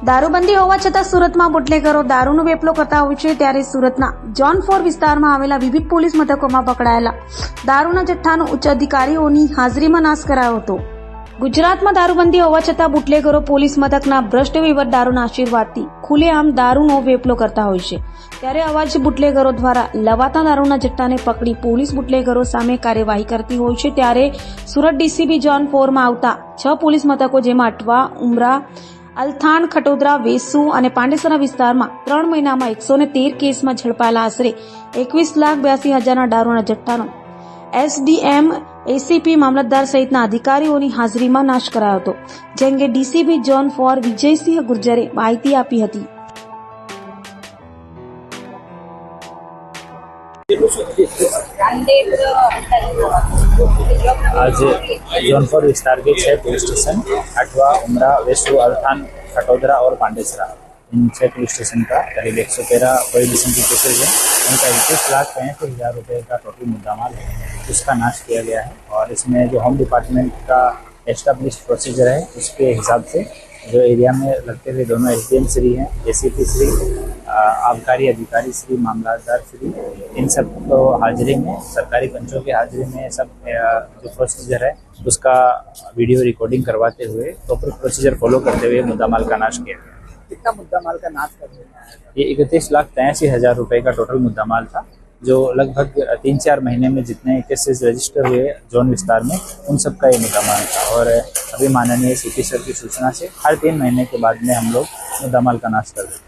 દારૂબંધી હોવા છતાં સુરતમાં બુટલેગરો દારૂનો વેપલો કરતા હોય છે, ત્યારે સુરતના ઝોન 4 વિસ્તારમાં આવેલા વિવિધ પોલીસ મથકોમાં પકડાયેલા દારૂના જથ્થાનો ઉચ્ચ અધિકારીઓની હાજરીમાં નાશ કરાયો હતો. ગુજરાતમાં દારૂબંધી હોવા છતાં બુટલેગરો પોલીસ મથકના ભ્રષ્ટ વહીવટદારોના આશીર્વાદથી ખુલ્લેઆમ દારૂનો વેપલો કરતા હોય છે, ત્યારે અવાજ બુટલેગરો દ્વારા લવાતા દારૂના જથ્થાને પકડી પોલીસ બુટલેગરો સામે કાર્યવાહી કરતી હોય છે. ત્યારે સુરત ડીસીબી ઝોન 4 માં આવતા 6 પોલીસ મથકો જેમાં અટવા, ઉમરા, અલથાણ, ખટોદરા, વેસુ અને પાંડેસરા વિસ્તારમાં 3 મહિનામાં 113 કેસમાં ઝડપાયેલા આશરે 21,82,000ના દારૂના જથ્થાનો એસડીએમ, એસીપી, મામલતદાર સહિતના અધિકારીઓની હાજરીમાં નાશ કરાયો હતો. જે અંગે ડીસીબી ઝોન 4 વિજયસિંહ ગુર્જરે માહિતી આપી હતી. आज जौनपुर विस्तार के 6 पुलिस स्टेशन अठवा, उमरा, वेसु, अल्थान, खटोदरा और पांडेसरा, इन 6 पुलिस स्टेशन का करीब 113 प्रोहिबिशन की केसेज है. उनका 21,65,000 रुपये का टोटल मुद्दामाल है, उसका नाश किया गया है. और इसमें जो होम डिपार्टमेंट का एस्टेब्लिश्ड प्रोसीजर है उसके हिसाब से जो एरिया में लगते हुए दोनों एसडीएम श्री हैं, एसीपी श्री, आबकारी अधिकारी श्री, मामलतदार श्री, इन सब तो हाजिरी में, सरकारी पंचों की हाजिरी में सब जो प्रोसीजर है उसका वीडियो रिकॉर्डिंग करवाते हुए प्रॉपर प्रोसीजर फॉलो करते हुए मुद्दामाल का नाश किया गया. कितना मुद्दामाल का नाश कर दिया? ये 31,83,000 रुपये का टोटल मुद्दामाल था, जो लगभग 3-4 महीने में जितने केसेस रजिस्टर हुए जोन विस्तार में उन सब का ये मुद्दामाल था. और अभी माननीय सीपी सर की सूचना से हर 3 महीने के बाद में हम लोग मुद्दामाल का नाश कर देते हैं.